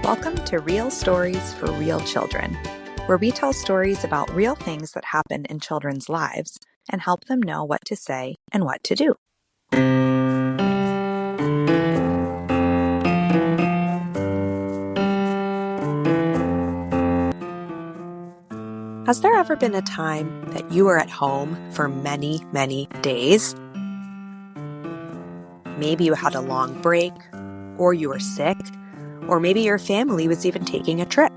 Welcome to Real Stories for Real Children, where we tell stories about real things that happen in children's lives and help them know what to say and what to do. Has there ever been a time that you were at home for many, many days? Maybe you had a long break, or you were sick, or maybe your family was even taking a trip.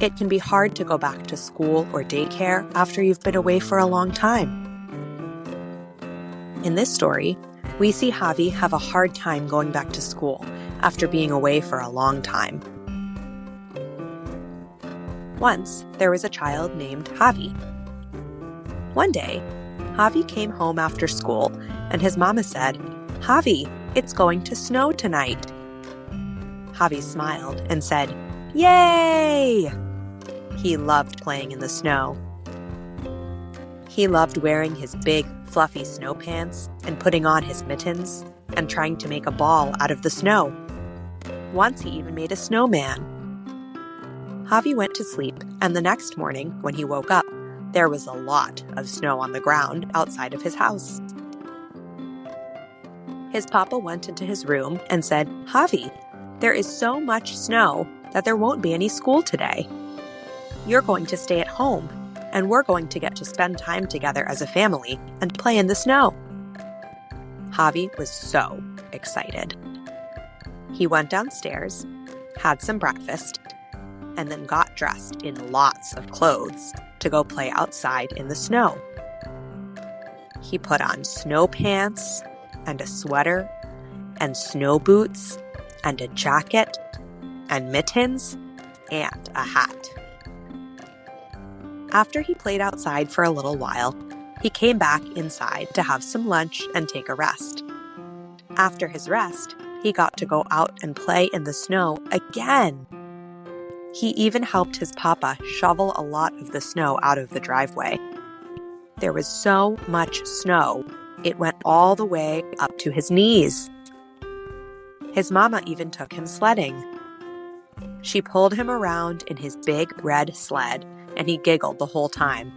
It can be hard to go back to school or daycare after you've been away for a long time. In this story, we see Javi have a hard time going back to school after being away for a long time. Once, there was a child named Javi. One day, Javi came home after school and his mama said, "Javi, it's going to snow tonight." Javi smiled and said, "Yay!" He loved playing in the snow. He loved wearing his big, fluffy snow pants and putting on his mittens and trying to make a ball out of the snow. Once he even made a snowman. Javi went to sleep, and the next morning, when he woke up, there was a lot of snow on the ground outside of his house. His papa went into his room and said, "Javi, there is so much snow that there won't be any school today. You're going to stay at home, and we're going to get to spend time together as a family and play in the snow." Javi was so excited. He went downstairs, had some breakfast, and then got dressed in lots of clothes to go play outside in the snow. He put on snow pants and a sweater and snow boots and a jacket and mittens and a hat. After he played outside for a little while, he came back inside to have some lunch and take a rest. After his rest, he got to go out and play in the snow again. He even helped his papa shovel a lot of the snow out of the driveway. There was so much snow, it went all the way up to his knees. His mama even took him sledding. She pulled him around in his big red sled, and he giggled the whole time.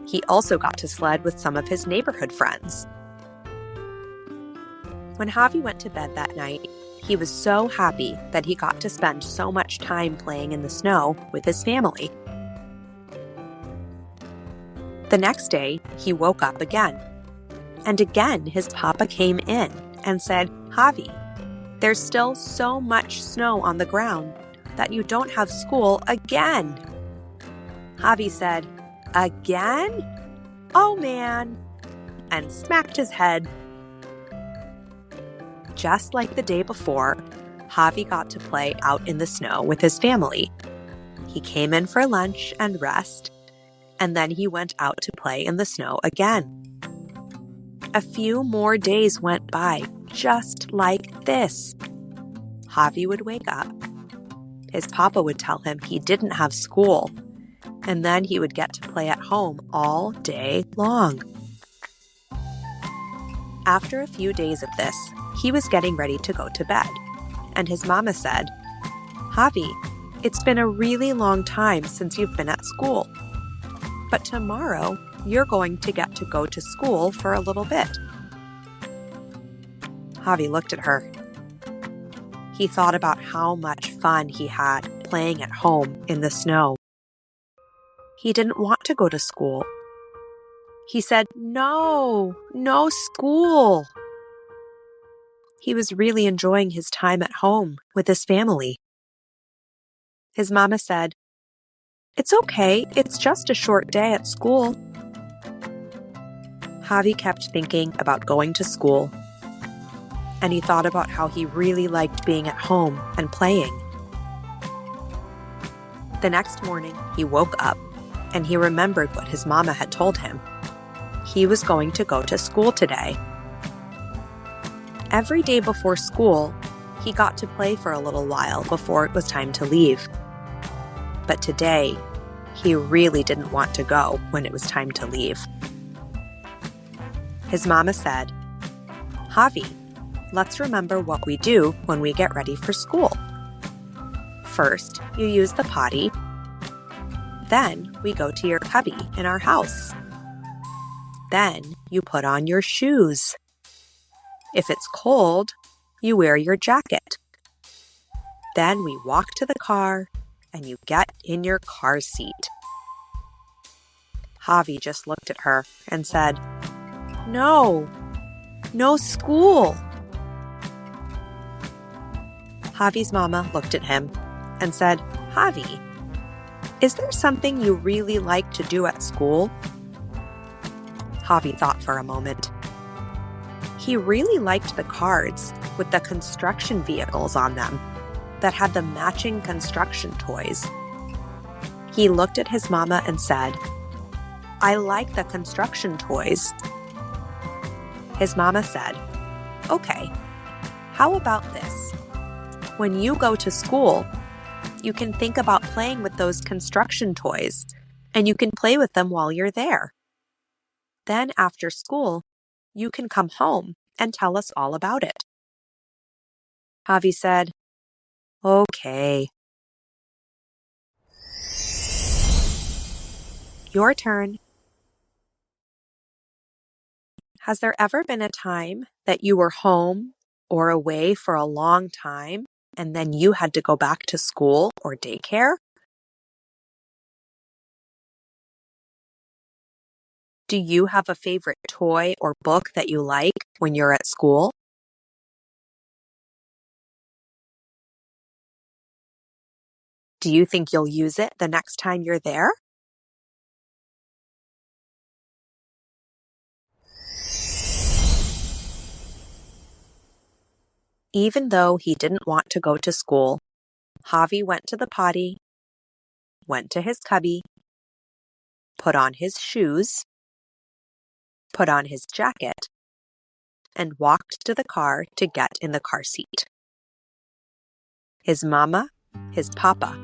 He also got to sled with some of his neighborhood friends. When Javi went to bed that night, he was so happy that he got to spend so much time playing in the snow with his family. The next day, he woke up again. And again, his papa came in and said, "Javi, there's still so much snow on the ground that you don't have school again." Javi said, "Again? Oh man," and smacked his head. Just like the day before, Javi got to play out in the snow with his family. He came in for lunch and rest, and then he went out to play in the snow again. A few more days went by, just like this. Javi would wake up. His papa would tell him he didn't have school, and then he would get to play at home all day long. After a few days of this, he was getting ready to go to bed, and his mama said, "Javi, it's been a really long time since you've been at school, but tomorrow you're going to get to go to school for a little bit." Javi looked at her. He thought about how much fun he had playing at home in the snow. He didn't want to go to school. He said, "No school." He was really enjoying his time at home with his family. His mama said, "It's okay, it's just a short day at school." Javi kept thinking about going to school, and he thought about how he really liked being at home and playing. The next morning, he woke up, and he remembered what his mama had told him. He was going to go to school today. Every day before school, he got to play for a little while before it was time to leave. But today, he really didn't want to go when it was time to leave. His mama said, "Javi, let's remember what we do when we get ready for school. First, you use the potty. Then we go to your cubby in our house. Then you put on your shoes. If it's cold, you wear your jacket. Then we walk to the car and you get in your car seat. Javi just looked at her and said, "No school." Javi's mama looked at him and said, "Javi, is there something you really like to do at school?" Javi thought for a moment. He really liked the cards with the construction vehicles on them that had the matching construction toys. He looked at his mama and said, "I like the construction toys." His mama said, "Okay, how about this? When you go to school, you can think about playing with those construction toys, and you can play with them while you're there. Then after school, you can come home and tell us all about it." Javi said, "Okay." Your turn. Has there ever been a time that you were home or away for a long time and then you had to go back to school or daycare? Do you have a favorite toy or book that you like when you're at school? Do you think you'll use it the next time you're there? Even though he didn't want to go to school, Javi went to the potty, went to his cubby, put on his shoes, put on his jacket, and walked to the car to get in the car seat. His mama, his papa,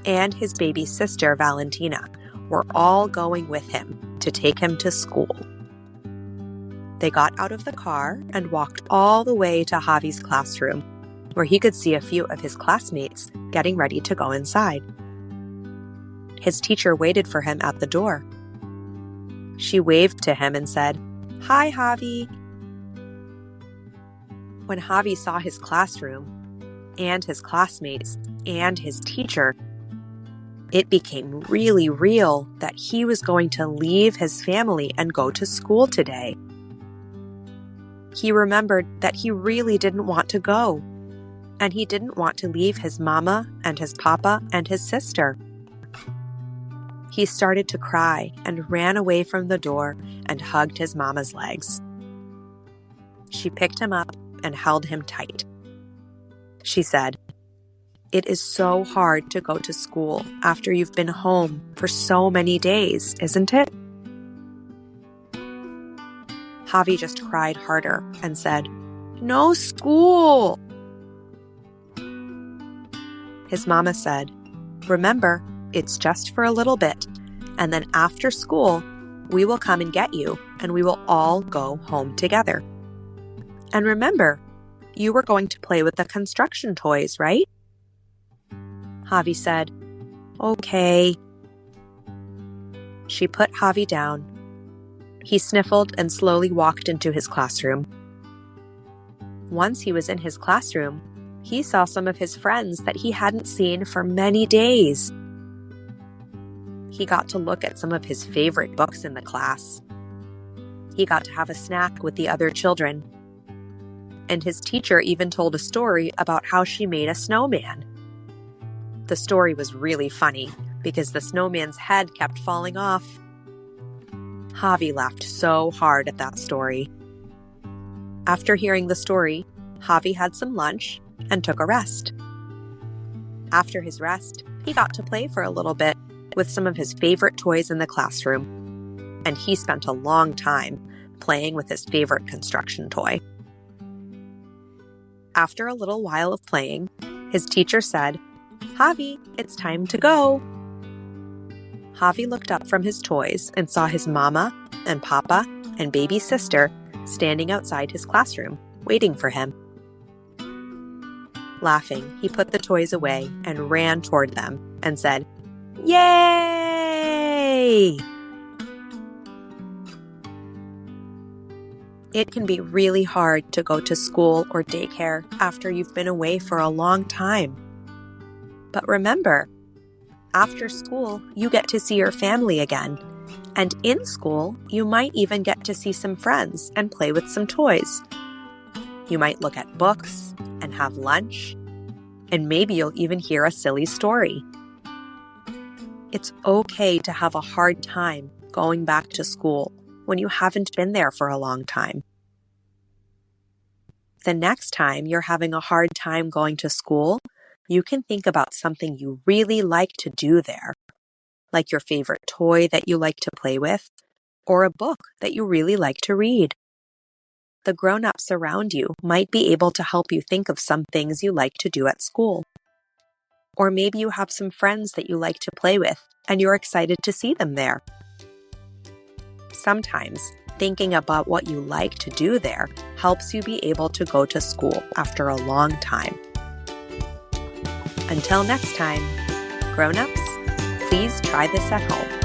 and his baby sister, Valentina, were all going with him to take him to school. They got out of the car and walked all the way to Javi's classroom, where he could see a few of his classmates getting ready to go inside. His teacher waited for him at the door. She waved to him and said, "Hi, Javi." When Javi saw his classroom and his classmates and his teacher, it became really real that he was going to leave his family and go to school today. He remembered that he really didn't want to go, and he didn't want to leave his mama and his papa and his sister. He started to cry and ran away from the door and hugged his mama's legs. She picked him up and held him tight. She said, "It is so hard to go to school after you've been home for so many days, isn't it?" Javi just cried harder and said, "No school." His mama said, "Remember, it's just for a little bit, and then after school, we will come and get you, and we will all go home together. And remember, you were going to play with the construction toys, right?" Javi said, "Okay." She put Javi down. He sniffled and slowly walked into his classroom. Once he was in his classroom, he saw some of his friends that he hadn't seen for many days. He got to look at some of his favorite books in the class. He got to have a snack with the other children. And his teacher even told a story about how she made a snowman. The story was really funny because the snowman's head kept falling off. Javi laughed so hard at that story. After hearing the story, Javi had some lunch and took a rest. After his rest, he got to play for a little bit with some of his favorite toys in the classroom, and he spent a long time playing with his favorite construction toy. After a little while of playing, his teacher said, "Javi, it's time to go." Javi looked up from his toys and saw his mama and papa and baby sister standing outside his classroom, waiting for him. Laughing, he put the toys away and ran toward them and said, "Yay!" It can be really hard to go to school or daycare after you've been away for a long time. But remember, after school, you get to see your family again. And in school, you might even get to see some friends and play with some toys. You might look at books and have lunch, and maybe you'll even hear a silly story. It's okay to have a hard time going back to school when you haven't been there for a long time. The next time you're having a hard time going to school, you can think about something you really like to do there, like your favorite toy that you like to play with, or a book that you really like to read. The grown-ups around you might be able to help you think of some things you like to do at school. Or maybe you have some friends that you like to play with, and you're excited to see them there. Sometimes, thinking about what you like to do there helps you be able to go to school after a long time. Until next time, grown-ups, please try this at home.